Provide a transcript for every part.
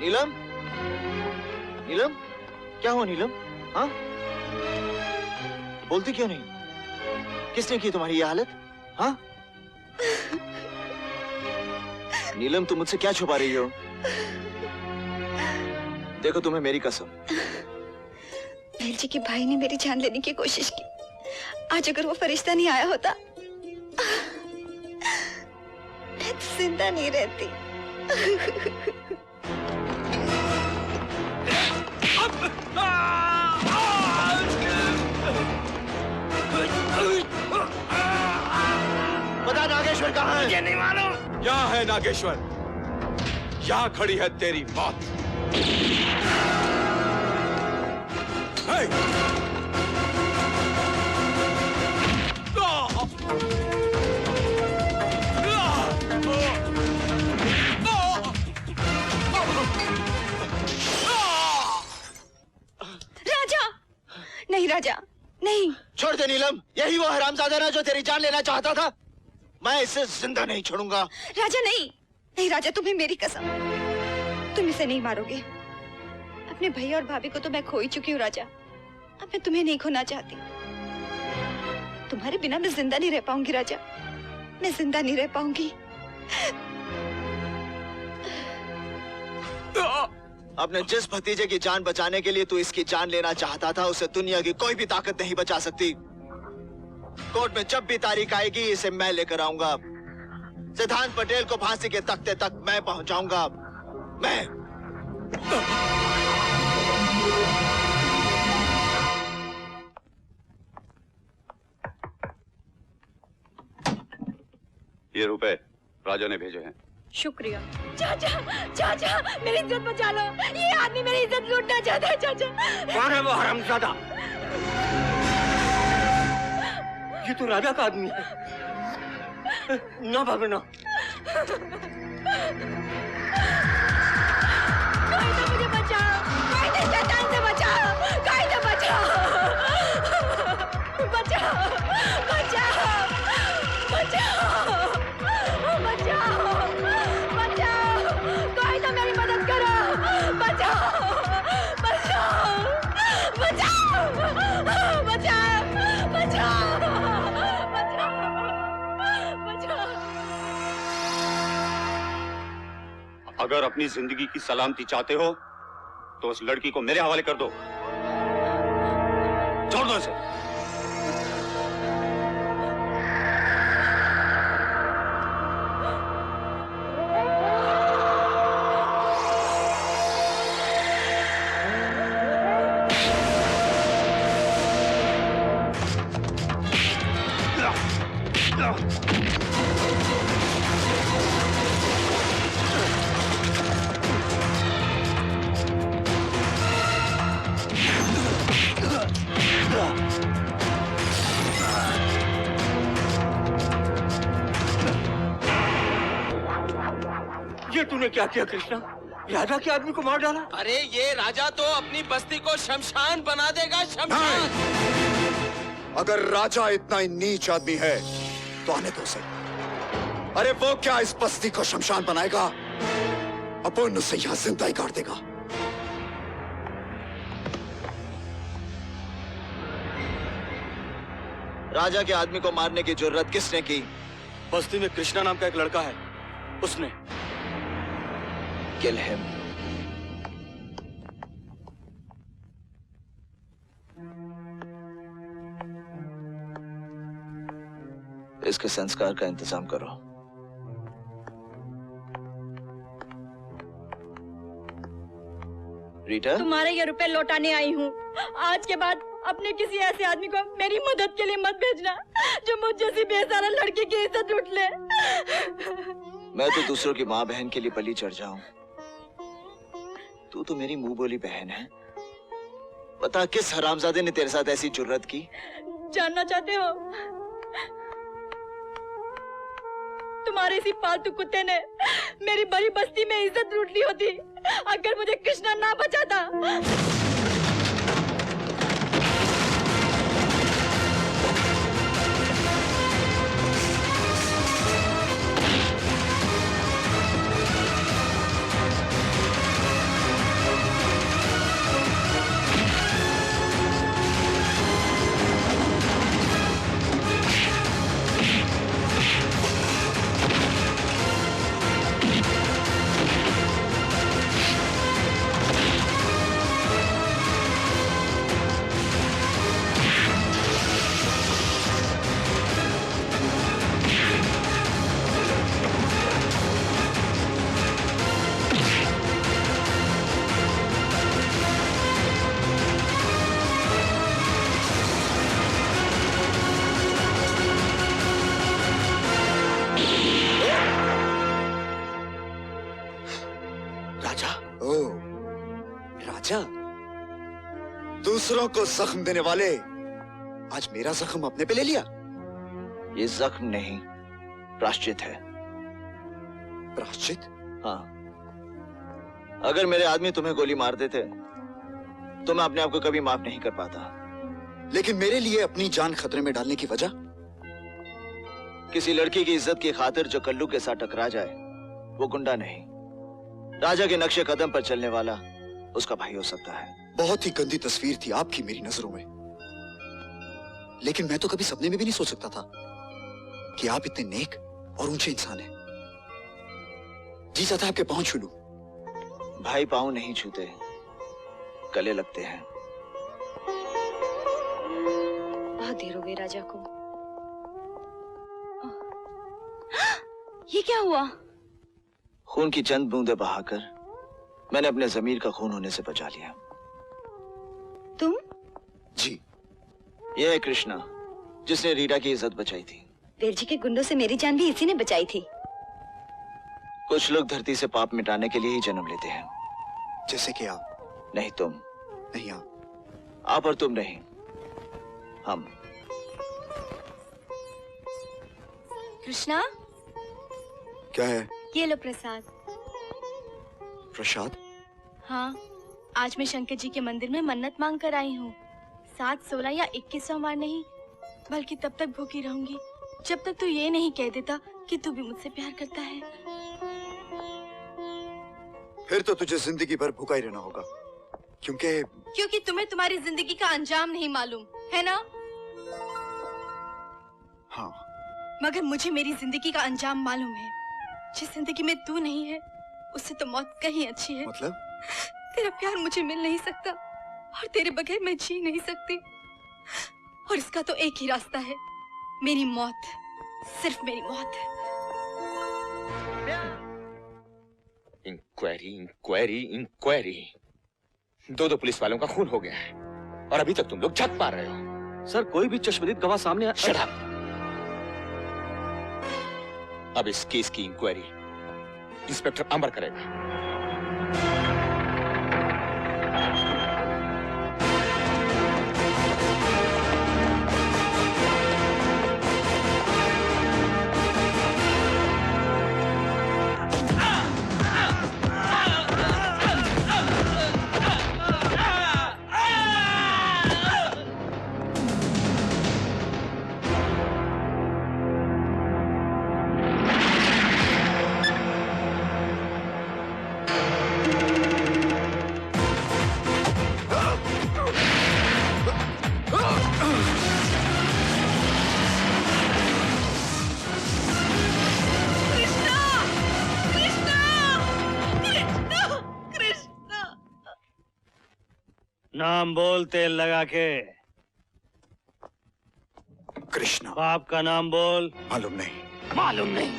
नीलम, नीलम, क्या हुआ नीलम? हाँ, बोलती क्यों नहीं? किसने की तुम्हारी ये हालत? हाँ? नीलम, तुम मुझसे क्या छुपा रही हो? देखो, तुम्हें मेरी कसम। भेल जी के भाई ने मेरी जान लेने की कोशिश की। आज अगर वो फरिश्ता नहीं आया होता, मैं तो जिंदा नहीं रहती। बता नागेश्वर कहाँ है? मुझे नहीं मालूम। यहाँ है नागेश्वर, यहाँ खड़ी है तेरी मौत। राजा, नहीं राजा, नहीं। छोड़ दे नीलम, यही वो हरामजादा ना जो तेरी जान लेना चाहता था। मैं इसे जिंदा नहीं छोड़ूंगा। राजा नहीं, नहीं राजा, तुम्हें मेरी कसम, तुम इसे नहीं मारोगे। अपने भैया और भाभी को तो मैं खो ही चुकी हूँ राजा। अब मैं तुम्हें नहीं खोना चाहती। तुम्हारे बिना मैं जिंदा नहीं रह पाऊंगी राजा, मैं जिंदा नहीं रह पाऊंगी। अपने जिस भतीजे की जान बचाने के लिए तू इसकी जान लेना चाहता था, उसे दुनिया की कोई भी ताकत नहीं बचा सकती। कोर्ट में जब भी तारीख आएगी, इसे मैं लेकर आऊंगा। सिद्धांत पटेल को फांसी के तख्ते तक मैं पहुंचाऊंगा। मैं। ये रुपए राजा ने भेजे हैं। शुक्रिया। चाचा, चाचा, मेरी इज्जत बचा लो। ये आदमी मेरी इज्जत लूटना चाहता है चाचा। कौन है वो हरामजादा? ये तो राजा का आदमी है। ना बाबा ना। कोई तो मुझे बचाओ, कोई तो शैतान से बचाओ, कोई तो बचाओ, बचाओ, बचाओ, बचाओ, बचाओ, बचाओ, कोई तो मेरी मदद करो, बचाओ, बचाओ, बचाओ, बचाओ, बचाओ, बचाओ, बचाओ। अगर अपनी जिंदगी की सलामती चाहते हो तो उस लड़की को मेरे हवाले कर दो। छोड़ दो इसे। ये तूने क्या किया कृष्णा? राजा के आदमी को मार डाला। अरे ये राजा तो अपनी बस्ती को शमशान बना देगा, शमशान। अगर राजा इतना ही नीच आदमी है तो आने दो उसे। अरे वो क्या इस बस्ती को शमशान बनाएगा? अपन उसे यहां जिंदा ही काट देगा। राजा के आदमी को मारने की जुर्रत किसने की? बस्ती में कृष्णा नाम का एक लड़का है, उसने। Kill him. इसके संस्कार का इंतजाम करो। रीटा, तुम्हारे ये रुपए लौटाने आई हूँ। आज के बाद अपने किसी ऐसे आदमी को मेरी मदद के लिए मत भेजना जो मुझ जैसी बेसहारा लड़की की इज्जत लूट ले। मैं तो दूसरों की माँ बहन के लिए बलि चढ़ जाऊं। तू तो मेरी मुंह बोली बहन है। बता, किस हरामजादे ने तेरे साथ ऐसी जुर्रत की? जानना चाहते हो? तुम्हारे इसी पालतू कुत्ते ने मेरी बड़ी बस्ती में इज्जत लूट ली होती अगर मुझे कृष्णा ना बचाता। राजा। ओ, राजा, दूसरों को जख्म देने वाले आज मेरा जख्म अपने पे ले लिया। ये जख्म नहीं, प्राश्चित है। प्राश्चित? हाँ, अगर मेरे आदमी तुम्हें गोली मार देते तो मैं अपने आप को कभी माफ नहीं कर पाता। लेकिन मेरे लिए अपनी जान खतरे में डालने की वजह? किसी लड़की की इज्जत की खातिर जो कल्लू के साथ टकरा जाए वो गुंडा नहीं, राजा के नक्शे कदम पर चलने वाला उसका भाई हो सकता है। बहुत ही गंदी तस्वीर थी आपकी मेरी नजरों में, लेकिन मैं तो कभी सपने में भी नहीं सोच सकता था कि आप इतने नेक और ऊंचे इंसान हैं। जी चाहता है आपके पांव छू लूं। भाई पांव नहीं छूते, गले लगते हैं। बहुत देर हो गई राजा को। ये क्या हुआ? खून की चंद बूंदें बहाकर मैंने अपने जमीर का खून होने से बचा लिया। तुम? जी। यह है कृष्णा, जिसने रीटा की इज्जत बचाई थी। वीर जी के गुंडों से मेरी जान भी इसी ने बचाई थी। कुछ लोग धरती से पाप मिटाने के लिए ही जन्म लेते हैं। जैसे कि आप? नहीं तुम। नहीं आप। आप और तुम नहीं, हम। कृष्णा, क्या है? ये लो प्रसाद। प्रसाद? हाँ, आज मैं शंकर जी के मंदिर में मन्नत मांग कर आई हूँ। 7, 16 या 21 सोमवार नहीं, बल्कि तब तक भूखी रहूंगी जब तक तू ये नहीं कह देता कि तू भी मुझसे प्यार करता है। फिर तो तुझे जिंदगी भर भूखा ही रहना होगा, क्योंकि तुम्हें तुम्हारी जिंदगी का अंजाम नहीं मालूम है ना? हाँ। मगर मुझे मेरी जिंदगी का अंजाम मालूम है। जिस जिंदगी में तू नहीं है उससे तो मौत कहीं अच्छी है। मतलब? तेरा प्यार मुझे मिल नहीं सकता और तेरे बगैर मैं जी नहीं सकती। और इसका तो एक ही रास्ता है, मेरी मौत, सिर्फ मेरी मौत। Inquiry, inquiry, inquiry. 2 पुलिस वालों का खून हो गया है और अभी तक तुम लोग झक पा रहे हो। सर, कोई भी चश्मदीद गवाह सामने Shut up! अब इस केस की इंक्वायरी इंस्पेक्टर अमर करेगा। नाम बोल, तेल लगा के। कृष्णा। बाप का नाम बोल। मालूम नहीं। मालूम नहीं?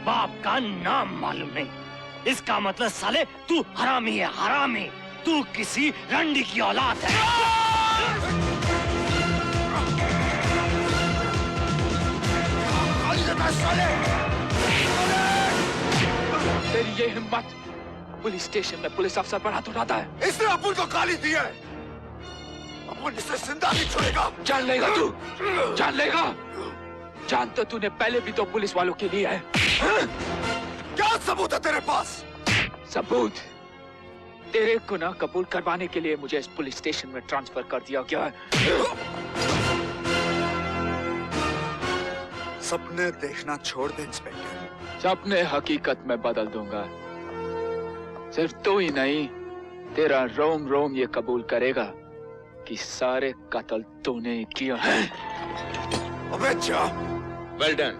बाप का नाम मालूम नहीं? इसका मतलब साले तू हरामी है, हरामी। तू किसी रंडी की औलाद है। तेरी ये हिम्मत पुलिस स्टेशन में पुलिस अफसर पर हाथ उठाता है। इसने अपुन को गाली दी है। अपुन इसे जिंदा नहीं छोड़ेगा। जान लेगा तू, जान लेगा। जान तो तूने पहले भी 2 पुलिस वालों के लिए है। क्या सबूत है तेरे पास? सबूत? तेरे गुनाह कबूल करवाने के लिए मुझे इस पुलिस स्टेशन में ट्रांसफर कर दिया गया है। सपने देखना छोड़ दे इंस्पेक्टर। सपने हकीकत में बदल दूंगा। सिर्फ तू ही नहीं, तेरा रोम रोम ये कबूल करेगा कि सारे कत्ल तूने किया है। अबे जा। Well done.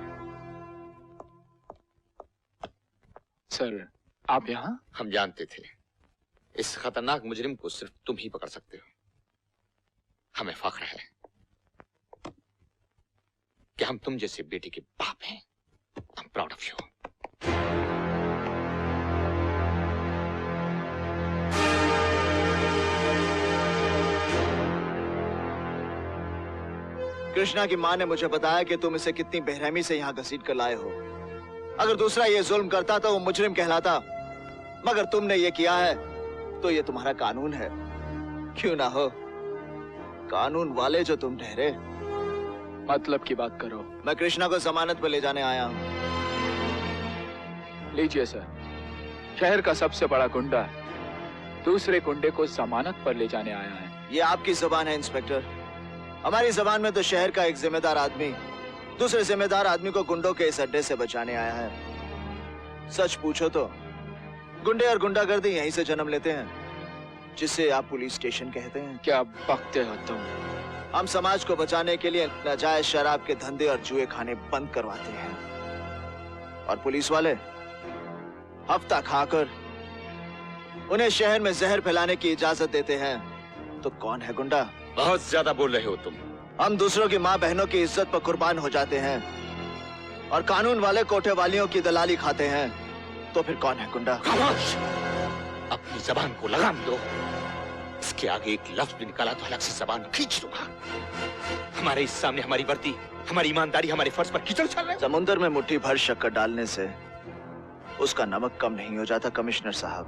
सर, आप यहाँ? हम जानते थे इस खतरनाक मुजरिम को सिर्फ तुम ही पकड़ सकते हो। हमें फख्र है कि हम तुम जैसे बेटे के बाप हैं। I am proud of you. Krishna की माँ ने मुझे बताया कि तुम इसे कितनी बेरहमी से यहाँ घसीट कर लाए हो। अगर दूसरा ये जुल्म करता तो वो मुजरिम कहलाता, मगर तुमने ये किया है तो ये तुम्हारा कानून है। क्यों ना हो, कानून वाले जो तुम ठहरे। मतलब की बात करो। मैं कृष्णा को जमानत पर ले जाने आया हूँ। लीजिए सर, शहर का सबसे बड़ा गुंडा दूसरे गुंडे को जमानत पर ले जाने आया है। ये आपकी जुबान है इंस्पेक्टर। हमारी जुबान में तो शहर का एक जिम्मेदार आदमी दूसरे जिम्मेदार आदमी को गुंडों के इस अड्डे से बचाने आया है। सच पूछो तो गुंडे और गुंडागर्दी यहीं से जन्म लेते हैं, जिसे आप पुलिस स्टेशन कहते हैं। क्या बकते हो तुम? हम समाज को बचाने के लिए नाजायज शराब के धंधे और जुए खाने बंद करवाते हैं, और पुलिस वाले हफ्ता खाकर उन्हें शहर में जहर फैलाने की इजाजत देते हैं। तो कौन है गुंडा? बहुत ज्यादा बोल रहे हो तुम। हम दूसरों की माँ बहनों की इज्जत पर कुर्बान हो जाते हैं, और कानून वाले कोठे वालियों की दलाली खाते हैं। तो फिर कौन है गुंडा? खामोश! अपनी जबान को लगाम दो। इसके आगे एक लफ्ज भी निकाला तो अलग से जबान खींच दूंगा। हमारे इस सामने हमारी वर्दी, हमारी ईमानदारी, हमारे फर्ज पर कीचड़ चल रहे हैं। समुंदर में मुट्ठी भर शक्कर डालने से उसका नमक कम नहीं हो जाता कमिश्नर साहब।